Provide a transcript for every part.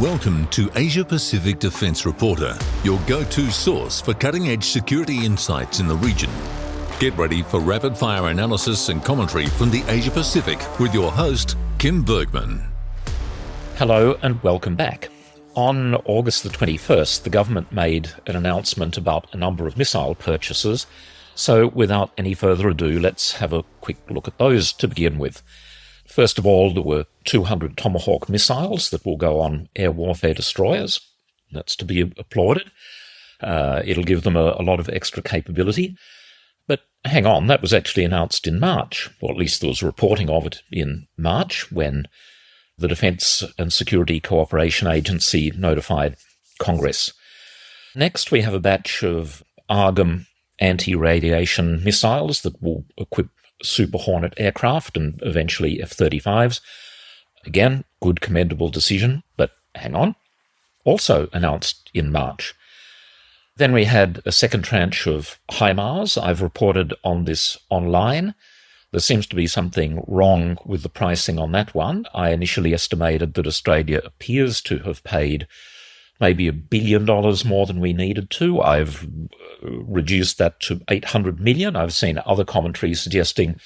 Welcome to Asia Pacific Defence Reporter, your go-to source for cutting-edge security insights in the region. Get ready for rapid-fire analysis and commentary from the Asia Pacific with your host, Kim Bergman. Hello and welcome back. On August the 21st, the government made an announcement about a number of missile purchases. So without any further ado, let's have a quick look at those to begin with. First of all, there were 200 Tomahawk missiles that will go on air warfare destroyers. That's to be applauded. It'll give them a lot of extra capability. But hang on, that was actually announced in March, or at least there was reporting of it in March when the Defence and Security Cooperation Agency notified Congress. Next, we have a batch of AARGM anti-radiation missiles that will equip Super Hornet aircraft and eventually F-35s. Again, good commendable decision, but hang on. Also announced in March. Then we had a second tranche of HIMARS. I've reported on this online. There seems to be something wrong with the pricing on that one. I initially estimated that Australia appears to have paid maybe $1 billion more than we needed to. I've reduced that to 800 million. I've seen other commentaries suggesting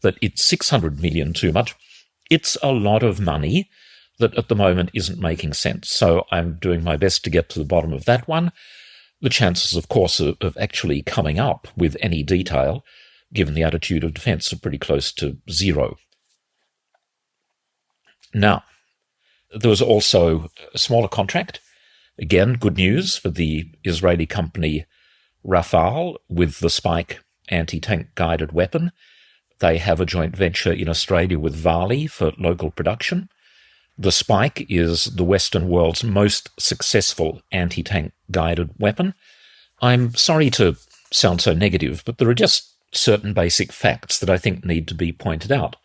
that it's 600 million too much. It's a lot of money that at the moment isn't making sense. So I'm doing my best to get to the bottom of that one. The chances, of course, of actually coming up with any detail, given the attitude of defence, are pretty close to zero. Now, there was also a smaller contract. Again, good news for the Israeli company Rafale with the Spike anti-tank guided weapon. They have a joint venture in Australia with Vali for local production. The Spike is the Western world's most successful anti-tank guided weapon. I'm sorry to sound so negative, but there are just certain basic facts that I think need to be pointed out.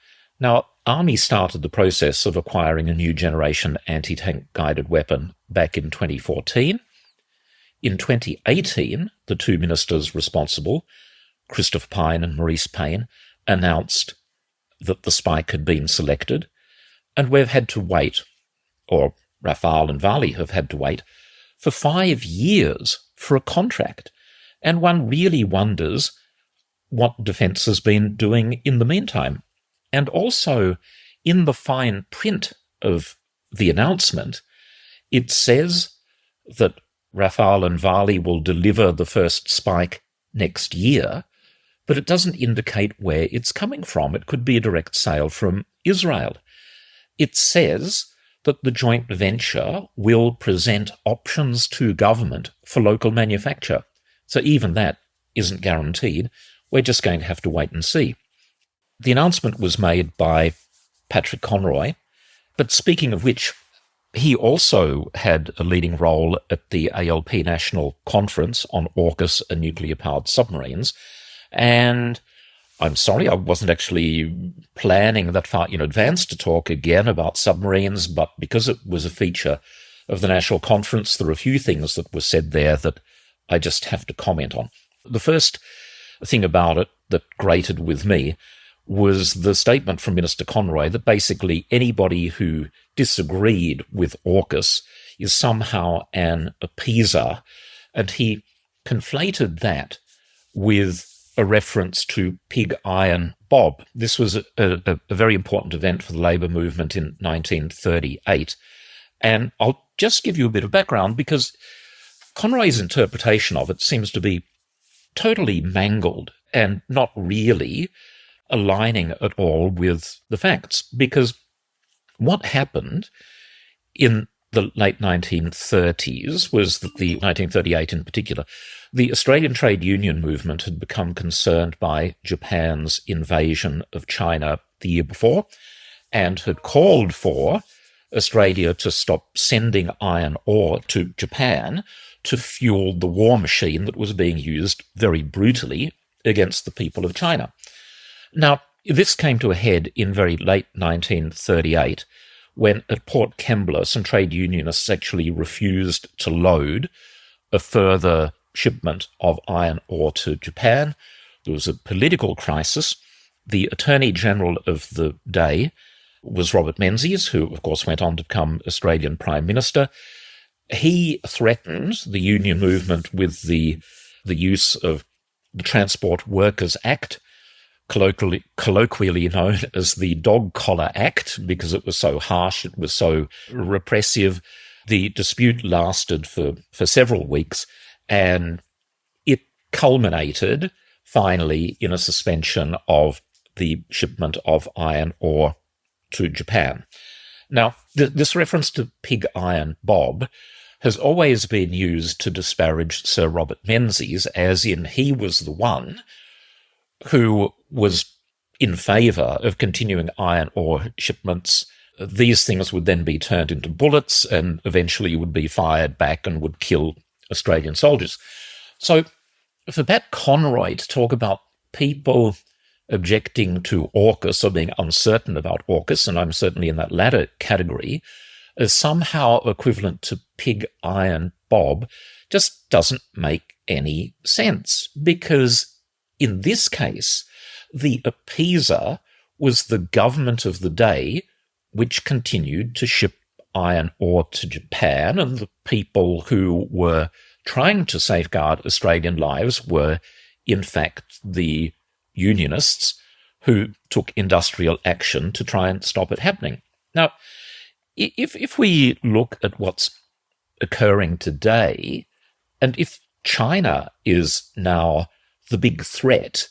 Now, Army started the process of acquiring a new generation anti-tank guided weapon back in 2014. In 2018, the two ministers responsible, Christopher Pyne and Maurice Payne, announced that the Spike had been selected, and we've had to wait, or Rafale and Vali have had to wait, for 5 years for a contract. And one really wonders what Defence has been doing in the meantime. And also, in the fine print of the announcement, it says that Rafale and Vali will deliver the first Spike next year, but it doesn't indicate where it's coming from. It could be a direct sale from Israel. It says that the joint venture will present options to government for local manufacture. So even that isn't guaranteed. We're just going to have to wait and see. The announcement was made by Patrick Conroy, but speaking of which, he also had a leading role at the ALP National Conference on AUKUS and nuclear-powered submarines, and I'm sorry, I wasn't actually planning that far in advance to talk again about submarines, but because it was a feature of the National Conference, there are a few things that were said there that I just have to comment on. The first thing about it that grated with me was the statement from Minister Conroy that basically anybody who disagreed with AUKUS is somehow an appeaser, and he conflated that with a reference to Pig Iron Bob. This was a very important event for the labour movement in 1938, and I'll just give you a bit of background because Conroy's interpretation of it seems to be totally mangled and not really aligning at all with the facts, because what happened in the late 1930s was that the 1938 in particular, the Australian trade union movement had become concerned by Japan's invasion of China the year before and had called for Australia to stop sending iron ore to Japan to fuel the war machine that was being used very brutally against the people of China. Now, this came to a head in very late 1938 when at Port Kembla some trade unionists actually refused to load a further shipment of iron ore to Japan. There was a political crisis. The Attorney General of the day was Robert Menzies, who, of course, went on to become Australian Prime Minister. He threatened the union movement with the use of the Transport Workers Act, colloquially known as the Dog Collar Act, because it was so harsh, it was so repressive. The dispute lasted for several weeks, and it culminated finally in a suspension of the shipment of iron ore to Japan. Now, this reference to pig iron Bob has always been used to disparage Sir Robert Menzies, as in he was the one who was in favour of continuing iron ore shipments. These things would then be turned into bullets and eventually would be fired back and would kill Australian soldiers. So for Pat Conroy to talk about people objecting to AUKUS or being uncertain about AUKUS, and I'm certainly in that latter category, as somehow equivalent to pig iron Bob, just doesn't make any sense. Because in this case, the appeaser was the government of the day, which continued to ship iron ore to Japan, and the people who were trying to safeguard Australian lives were, in fact, the unionists who took industrial action to try and stop it happening. Now, if we look at what's occurring today, and if China is now the big threat,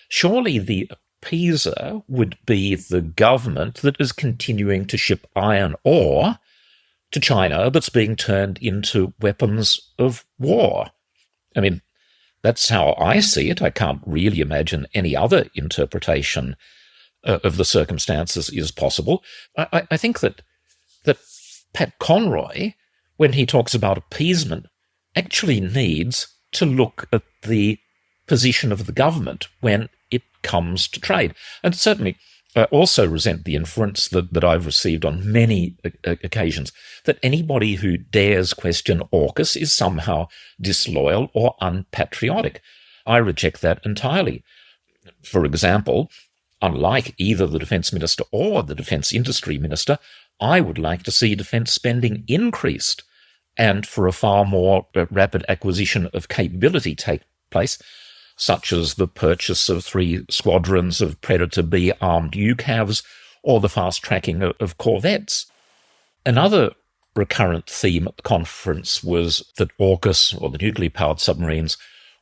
surely the appeaser would be the government that is continuing to ship iron ore to China that's being turned into weapons of war. I mean, that's how I see it. I can't really imagine any other interpretation of the circumstances is possible. I think that Pat Conroy, when he talks about appeasement, actually needs to look at the position of the government when it comes to trade. And certainly I also resent the inference that I've received on many occasions that anybody who dares question AUKUS is somehow disloyal or unpatriotic. I reject that entirely. For example, unlike either the Defence Minister or the Defence Industry Minister, I would like to see defence spending increased and for a far more rapid acquisition of capability take place, such as the purchase of 3 squadrons of Predator B armed UCAVs or the fast-tracking of corvettes. Another recurrent theme at the conference was that AUKUS, or the nuclear-powered submarines,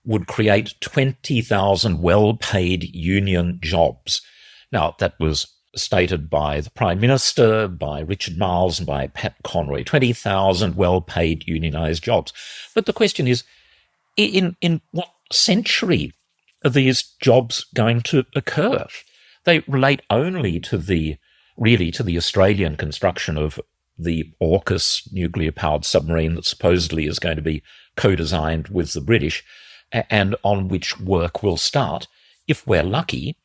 would create 20,000 well-paid union jobs. Now, that was stated by the Prime Minister, by Richard Marles, and by Pat Conroy, 20,000 well-paid unionised jobs. But the question is, in what century are these jobs going to occur? They relate only to the Australian construction of the AUKUS nuclear-powered submarine that supposedly is going to be co-designed with the British and on which work will start, if we're lucky,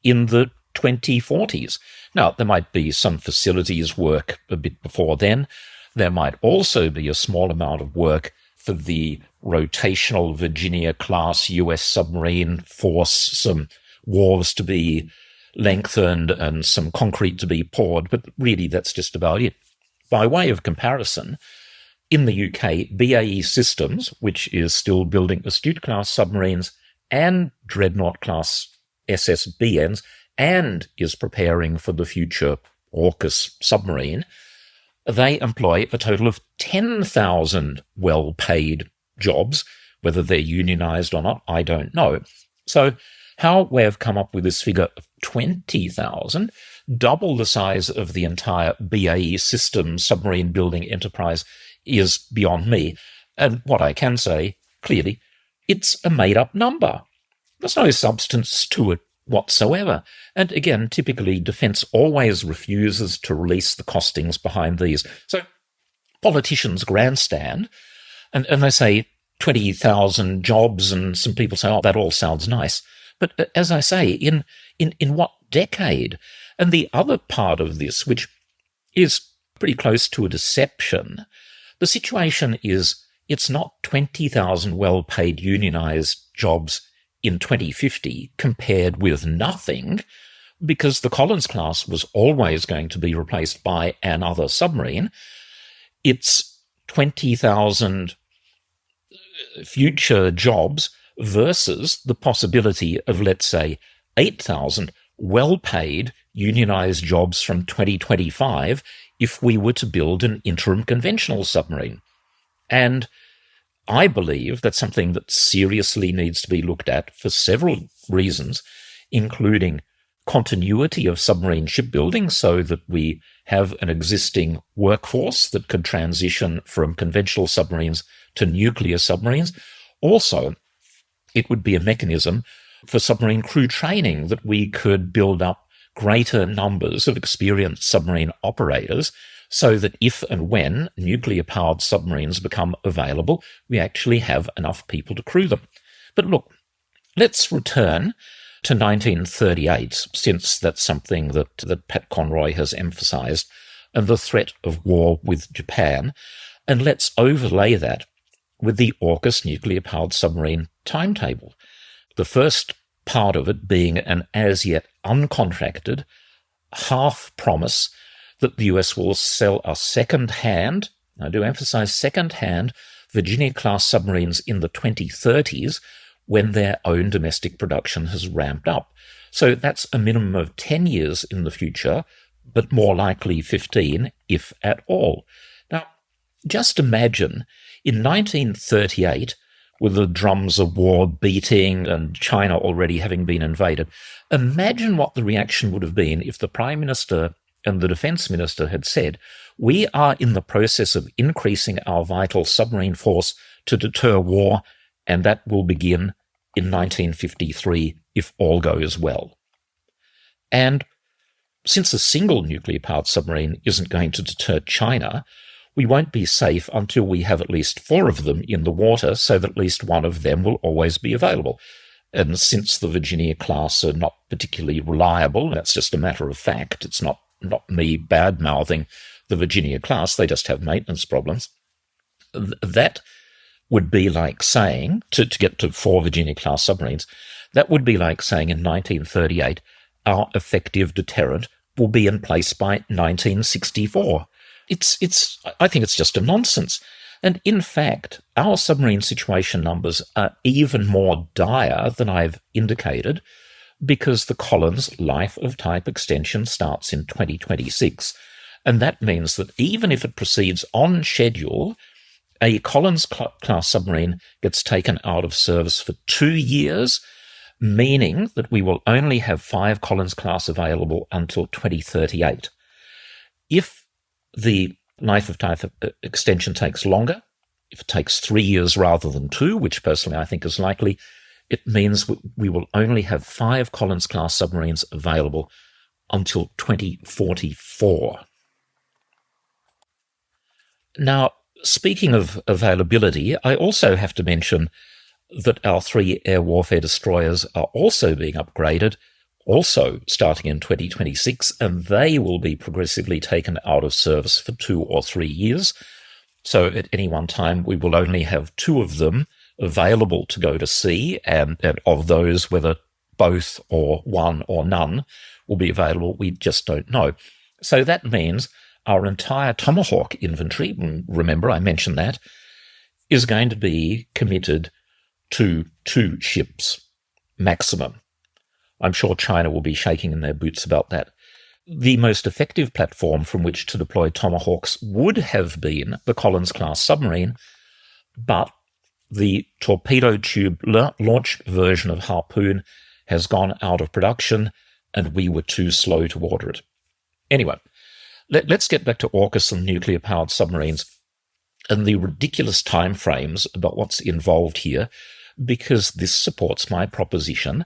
in the 2040s. Now, there might be some facilities work a bit before then. There might also be a small amount of work for the rotational Virginia-class US submarine force, some wharves to be lengthened and some concrete to be poured, but really that's just about it. By way of comparison, in the UK, BAE Systems, which is still building Astute-class submarines and Dreadnought-class SSBNs, and is preparing for the future AUKUS submarine, they employ a total of 10,000 well-paid jobs. Whether they're unionised or not, I don't know. So how we have come up with this figure of 20,000, double the size of the entire BAE Systems submarine building enterprise, is beyond me. And what I can say, clearly, it's a made-up number. There's no substance to it whatsoever. And again, typically, defence always refuses to release the costings behind these. So politicians grandstand, and they say 20,000 jobs, and some people say, oh, that all sounds nice. But as I say, in what decade? And the other part of this, which is pretty close to a deception, the situation is it's not 20,000 well-paid unionised jobs in 2050 compared with nothing because the Collins class was always going to be replaced by another submarine. It's 20,000 future jobs versus the possibility of, let's say, 8,000 well-paid unionized jobs from 2025 if we were to build an interim conventional submarine. And I believe that's something that seriously needs to be looked at for several reasons, including continuity of submarine shipbuilding so that we have an existing workforce that could transition from conventional submarines to nuclear submarines. Also, it would be a mechanism for submarine crew training that we could build up greater numbers of experienced submarine operators so that if and when nuclear-powered submarines become available, we actually have enough people to crew them. But look, let's return to 1938, since that's something that Pat Conroy has emphasized, and the threat of war with Japan, and let's overlay that with the AUKUS nuclear-powered submarine timetable. The first part of it being an as-yet uncontracted half promise that the US will sell us second-hand, I do emphasize second-hand, Virginia-class submarines in the 2030s when their own domestic production has ramped up. So that's a minimum of 10 years in the future, but more likely 15, if at all. Now, just imagine in 1938, with the drums of war beating and China already having been invaded, imagine what the reaction would have been if the Prime Minister and the Defence Minister had said, we are in the process of increasing our vital submarine force to deter war, and that will begin in 1953 if all goes well. And since a single nuclear-powered submarine isn't going to deter China, we won't be safe until we have at least 4 of them in the water so that at least one of them will always be available. And since the Virginia class are not particularly reliable, that's just a matter of fact, it's not me bad-mouthing the Virginia class, they just have maintenance problems. That would be like saying, to get to 4 Virginia-class submarines, that would be like saying in 1938, our effective deterrent will be in place by 1964. I think it's just a nonsense. And in fact, our submarine situation numbers are even more dire than I've indicated, because the Collins life of type extension starts in 2026. And that means that even if it proceeds on schedule, a Collins-class submarine gets taken out of service for 2 years, meaning that we will only have 5 Collins-class available until 2038. If the life of type extension takes longer, if it takes 3 years rather than 2, which personally I think is likely, it means we will only have 5 Collins-class submarines available until 2044. Now, speaking of availability, I also have to mention that our 3 air warfare destroyers are also being upgraded, also starting in 2026, and they will be progressively taken out of service for 2 or 3 years. So at any one time, we will only have 2 of them available to go to sea, and of those, whether both or one or none will be available, we just don't know. So that means our entire Tomahawk inventory, remember I mentioned that, is going to be committed to 2 ships maximum. I'm sure China will be shaking in their boots about that. The most effective platform from which to deploy Tomahawks would have been the Collins-class submarine, but the torpedo tube launch version of Harpoon has gone out of production, and we were too slow to order it. Anyway, let's get back to AUKUS and nuclear-powered submarines and the ridiculous timeframes about what's involved here, because this supports my proposition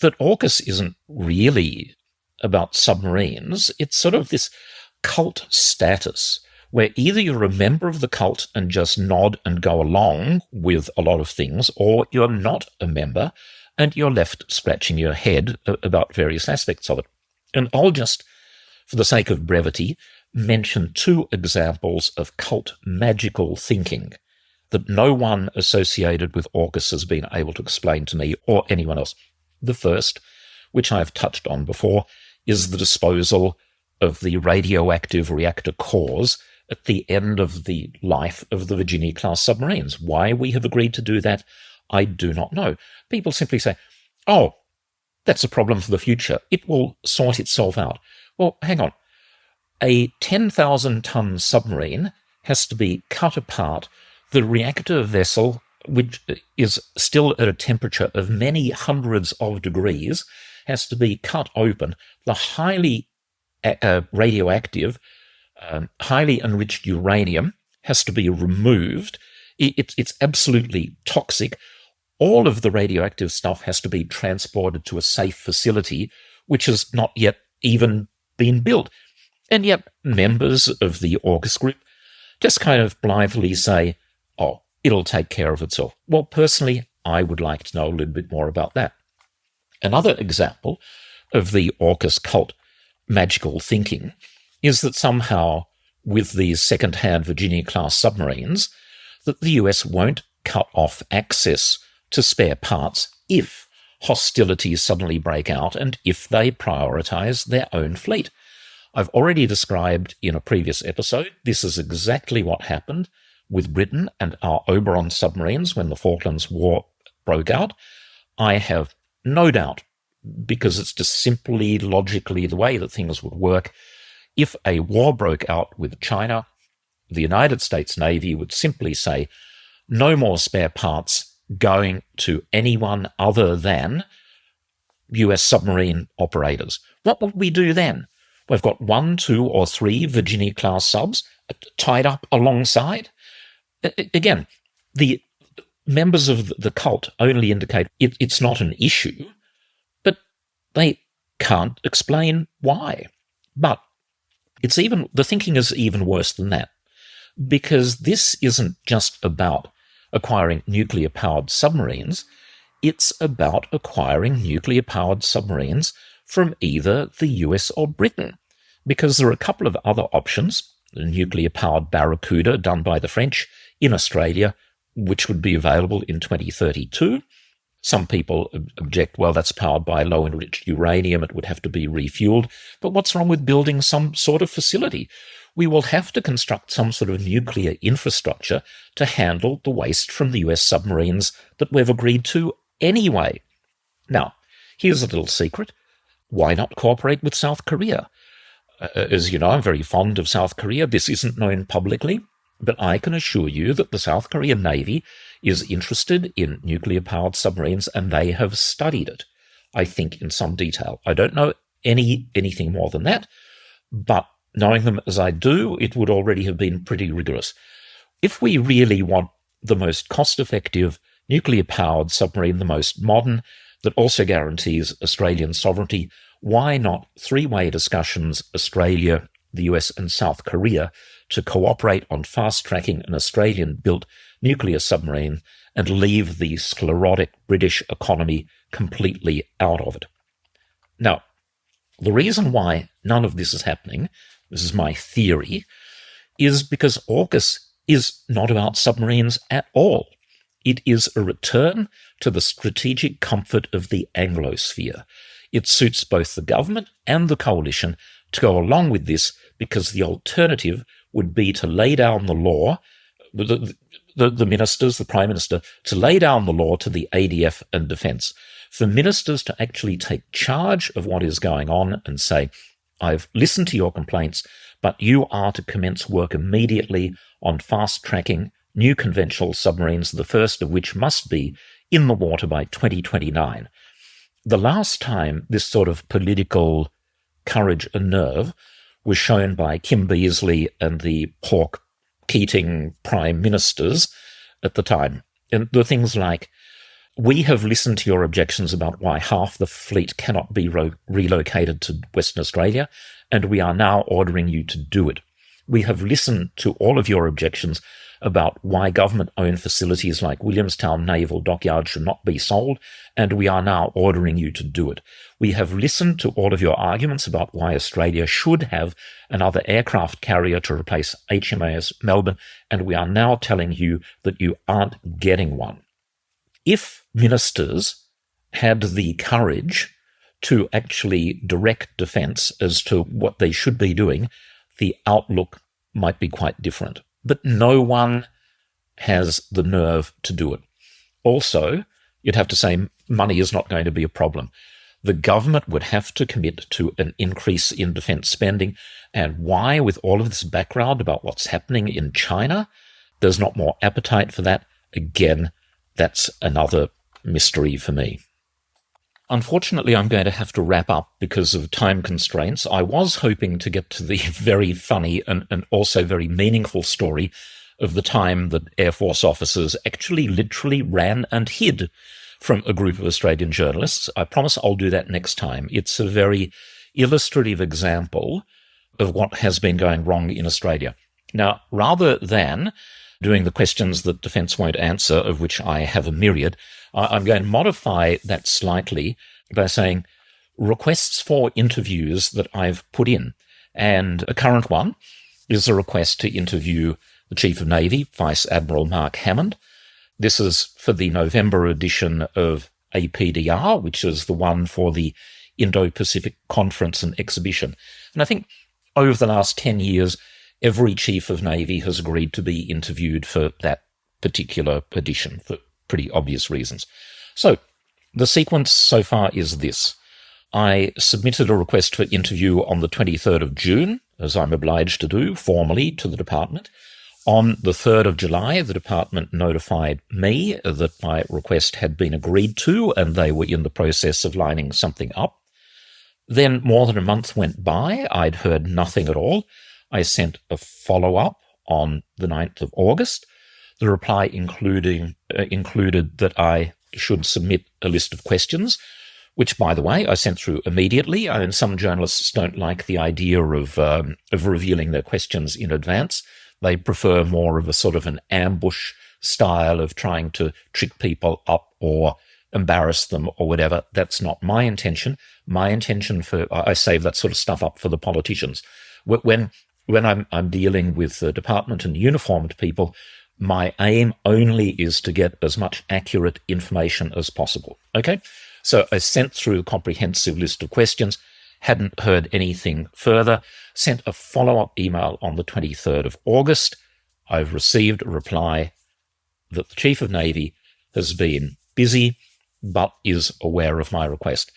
that AUKUS isn't really about submarines. It's sort of this cult status where either you're a member of the cult and just nod and go along with a lot of things, or you're not a member and you're left scratching your head about various aspects of it. And I'll just, for the sake of brevity, mention 2 examples of cult magical thinking that no one associated with AUKUS has been able to explain to me or anyone else. The first which I've touched on before, is the disposal of the radioactive reactor cores at the end of the life of the Virginia-class submarines. Why we have agreed to do that, I do not know. People simply say, oh, that's a problem for the future. It will sort itself out. Well, hang on. A 10,000-ton submarine has to be cut apart. The reactor vessel, which is still at a temperature of many hundreds of degrees, has to be cut open. The highly radioactive, highly enriched uranium has to be removed. It's absolutely toxic. All of the radioactive stuff has to be transported to a safe facility, which has not yet even been built. And yet members of the AUKUS group just kind of blithely say, oh, it'll take care of itself. Well, personally, I would like to know a little bit more about that. Another example of the AUKUS cult magical thinking is that somehow with these second-hand Virginia-class submarines, that the US won't cut off access to spare parts if hostilities suddenly break out and if they prioritize their own fleet. I've already described in a previous episode, this is exactly what happened with Britain and our Oberon submarines when the Falklands War broke out. I have no doubt, because it's just simply logically the way that things would work, if a war broke out with China, the United States Navy would simply say, no more spare parts going to anyone other than US submarine operators. What would we do then? We've got 1, 2, or 3 Virginia-class subs tied up alongside. Again, the members of the cult only indicate it's not an issue, but they can't explain why. But the thinking is even worse than that, because this isn't just about acquiring nuclear-powered submarines, it's about acquiring nuclear-powered submarines from either the US or Britain, because there are a couple of other options, the nuclear-powered Barracuda done by the French in Australia, which would be available in 2032. Some people object, well, that's powered by low-enriched uranium, it would have to be refueled. But what's wrong with building some sort of facility? We will have to construct some sort of nuclear infrastructure to handle the waste from the US submarines that we've agreed to anyway. Now, here's a little secret. Why not cooperate with South Korea? As you know, I'm very fond of South Korea. This isn't known publicly, but I can assure you that the South Korean Navy is interested in nuclear-powered submarines, and they have studied it, I think, in some detail. I don't know anything more than that, but knowing them as I do, it would already have been pretty rigorous. If we really want the most cost-effective nuclear-powered submarine, the most modern, that also guarantees Australian sovereignty, why not three-way discussions, Australia, the US and South Korea, to cooperate on fast-tracking an Australian-built nuclear submarine and leave the sclerotic British economy completely out of it? Now, the reason why none of this is happening, this is my theory, is because AUKUS is not about submarines at all. It is a return to the strategic comfort of the Anglosphere. It suits both the government and the coalition to go along with this, because the alternative would be to lay down the law, the ministers, the Prime Minister, to lay down the law to the ADF and Defence, for ministers to actually take charge of what is going on and say, I've listened to your complaints, but you are to commence work immediately on fast-tracking new conventional submarines, the first of which must be in the water by 2029. The last time this sort of political courage and nerve was shown by Kim Beazley and the Hawke Keating prime ministers at the time. And the things like, we have listened to your objections about why half the fleet cannot be relocated to Western Australia, and we are now ordering you to do it. We have listened to all of your objections about why government-owned facilities like Williamstown Naval Dockyard should not be sold, and we are now ordering you to do it. We have listened to all of your arguments about why Australia should have another aircraft carrier to replace HMAS Melbourne, and we are now telling you that you aren't getting one. If ministers had the courage to actually direct defence as to what they should be doing, the outlook might be quite different. But no one has the nerve to do it. Also, you'd have to say money is not going to be a problem. The government would have to commit to an increase in defence spending. And why, with all of this background about what's happening in China, there's not more appetite for that? Again, that's another mystery for me. Unfortunately, I'm going to have to wrap up because of time constraints. I was hoping to get to the very funny and also very meaningful story of the time that Air Force officers actually literally ran and hid from a group of Australian journalists. I promise I'll do that next time. It's a very illustrative example of what has been going wrong in Australia. Now, rather than doing the questions that Defence won't answer, of which I have a myriad, I'm going to modify that slightly by saying requests for interviews that I've put in. And a current one is a request to interview the Chief of Navy, Vice Admiral Mark Hammond. This is for the November edition of APDR, which is the one for the Indo-Pacific Conference and Exhibition. And I think over the last 10 years, every Chief of Navy has agreed to be interviewed for that particular edition for pretty obvious reasons. So the sequence so far is this. I submitted a request for interview on the 23rd of June, as I'm obliged to do, formally to the department. On the 3rd of July, the department notified me that my request had been agreed to and they were in the process of lining something up. Then more than a month went by. I'd heard nothing at all. I sent a follow-up on the 9th of August. The reply included that I should submit a list of questions, which, by the way, I sent through immediately. I mean, some journalists don't like the idea of revealing their questions in advance. They prefer more of a sort of an ambush style of trying to trick people up or embarrass them or whatever. That's not my intention. My intention I save that sort of stuff up for the politicians. When I'm dealing with the department and uniformed people, my aim only is to get as much accurate information as possible. Okay? So I sent through a comprehensive list of questions, hadn't heard anything further, sent a follow-up email on the 23rd of August. I've received a reply that the Chief of Navy has been busy, but is aware of my request.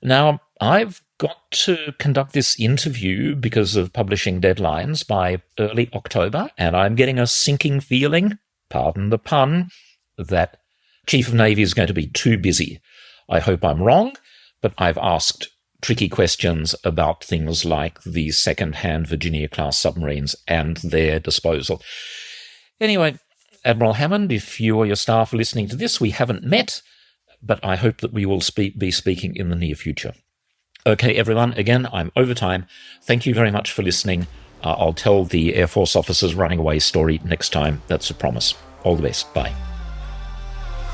Now, I've got to conduct this interview because of publishing deadlines by early October, and I'm getting a sinking feeling, pardon the pun, that Chief of Navy is going to be too busy. I hope I'm wrong, but I've asked tricky questions about things like the second-hand Virginia-class submarines and their disposal. Anyway, Admiral Hammond, if you or your staff are listening to this, we haven't met, but I hope that we will be speaking in the near future. Okay, everyone, again, I'm over time. Thank you very much for listening. I'll tell the Air Force officers running away story next time. That's a promise. All the best. Bye.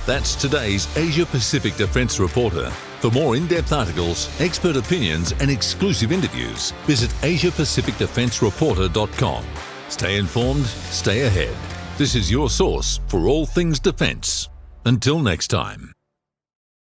That's today's Asia-Pacific Defence Reporter. For more in-depth articles, expert opinions and exclusive interviews, visit AsiaPacificDefenceReporter.com. Stay informed, stay ahead. This is your source for all things defence. Until next time.